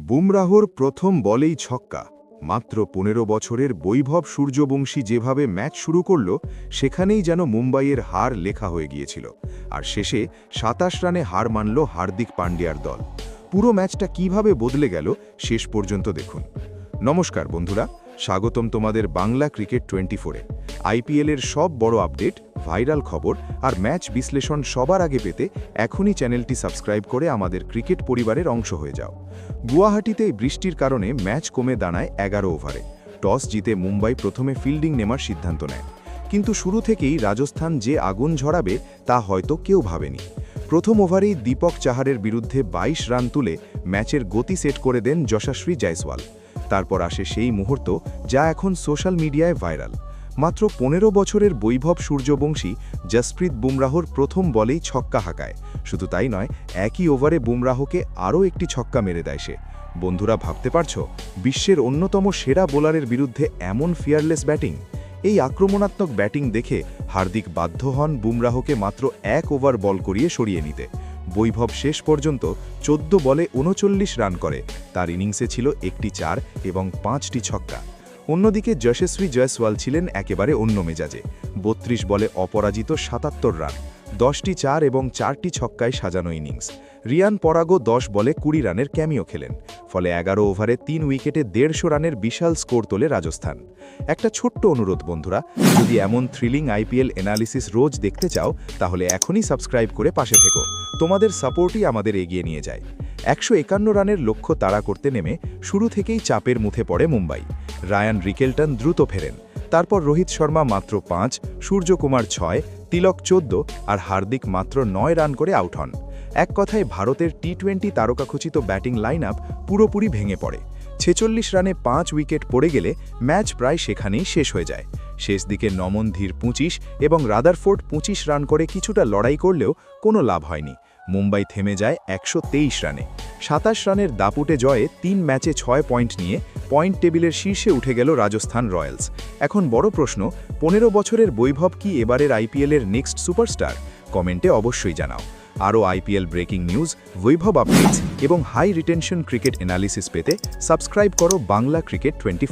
বুমরাহর প্রথম বলেই ছক্কা। মাত্র ১৫ বছরের বৈভব সূর্যবংশী যেভাবে ম্যাচ শুরু করল, সেখানেই যেন মুম্বাইয়ের হার লেখা হয়ে গিয়েছিল। আর শেষে ২৭ রানে হার মানল হার্দিক পান্ডিয়ার দল। পুরো ম্যাচটা কিভাবে বদলে গেল শেষ পর্যন্ত দেখুন। নমস্কার বন্ধুরা, স্বাগতম তোমাদের বাংলা ক্রিকেট 24-এ। আইপিএলের সব বড় আপডেট, ভাইরাল খবর আর ম্যাচ বিশ্লেষণ সবার আগে পেতে এখনই চ্যানেলটি সাবস্ক্রাইব করে আমাদের ক্রিকেট পরিবারের অংশ হয়ে যাও। গুয়াহাটিতে বৃষ্টির কারণে ম্যাচ কমে দাঁড়ায় ১১ ওভারে। টস জিতে মুম্বাই প্রথমে ফিল্ডিং নেওয়ার সিদ্ধান্ত নেয়, কিন্তু শুরু থেকেই রাজস্থান যে আগুন ঝরাবে তা হয়তো কেউ ভাবেনি। প্রথম ওভারেই দীপক চাহারের বিরুদ্ধে ২২ রান তুলে ম্যাচের গতি সেট করে দেন যশস্বী জয়সওয়াল। তারপর আসে সেই মুহূর্ত যা এখন সোশ্যাল মিডিয়ায় ভাইরাল। মাত্র ১৫ বছরের বৈভব সূর্যবংশী জসপ্রীত বুমরাহর প্রথম বলেই ছক্কা হাঁকায়। শুধু তাই নয়, একই ওভারে বুমরাহকে আরও একটি ছক্কা মেরে দেয় সে। বন্ধুরা, ভাবতে পারছো বিশ্বের অন্যতম সেরা বোলারের বিরুদ্ধে এমন ফিয়ারলেস ব্যাটিং? এই আক্রমণাত্মক ব্যাটিং দেখে হার্দিক বাধ্য হন বুমরাহকে মাত্র ১ ওভার বল করিয়ে সরিয়ে নিতে। বৈভব শেষ পর্যন্ত ১৪ বলে ৩৯ রান করে। তার ইনিংসে ছিল একটি ৪ এবং ৫টি ছক্কা। অন্যদিকে যশস্বী জয়সওয়াল ছিলেন একেবারে অন্য মেজাজে। ৩২ বলে অপরাজিত ৭৭ রান, ১০টি ৪ এবং ৪টি ছক্কায় সাজানো ইনিংস। রিয়ান পরাগও ১০ বলে ২০ রানের ক্যামিও খেলেন। ফলে ১১ ওভারে ৩ উইকেটে ১৫০ রানের বিশাল স্কোর তোলে রাজস্থান। একটা ছোট্ট অনুরোধ বন্ধুরা, যদি এমন থ্রিলিং আইপিএল অ্যানালিসিস রোজ দেখতে চাও, তাহলে এখনই সাবস্ক্রাইব করে পাশে থেকো। তোমাদের সাপোর্টই আমাদের এগিয়ে নিয়ে যায়। ১৫১ রানের লক্ষ্য তাড়া করতে নেমে শুরু থেকেই চাপের মুখে পড়ে মুম্বাই। রায়ান রিকেলটন দ্রুত ফেরেন। তারপর রোহিত শর্মা মাত্র ৫, সূর্যকুমার ৬, তিলক ১৪ আর হার্দিক মাত্র ৯ রান করে আউট হন। এক কথায় ভারতের টি-২০ তারকাখচিত ব্যাটিং লাইন আপ পুরোপুরি ভেঙে পড়ে। ৪৬ রানে ৫ উইকেট পড়ে গেলে ম্যাচ প্রায় সেখানেই শেষ হয়ে যায়। শেষ দিকে নমন ধীর ২৫ এবং রাদারফোর্ড ২৫ রান করে কিছুটা লড়াই করলেও কোনো লাভ হয়নি। মুম্বাই থেমে যায় ১২৩ রানে। ২৭ রানের দাপুটে জয়ে ৩ ম্যাচে ৬ পয়েন্ট নিয়ে পয়েন্ট টেবিলের শীর্ষে উঠে গেল রাজস্থান রয়্যালস। এখন বড় প্রশ্ন, ১৫ বছরের বৈভব কি এবারের আইপিএলের নেক্সট সুপারস্টার? কমেন্টে অবশ্যই জানাও। আরও আইপিএল ব্রেকিং নিউজ, বৈভব আপডেটস এবং হাই রিটেনশন ক্রিকেট অ্যানালিসিস পেতে সাবস্ক্রাইব করো বাংলা ক্রিকেট 24।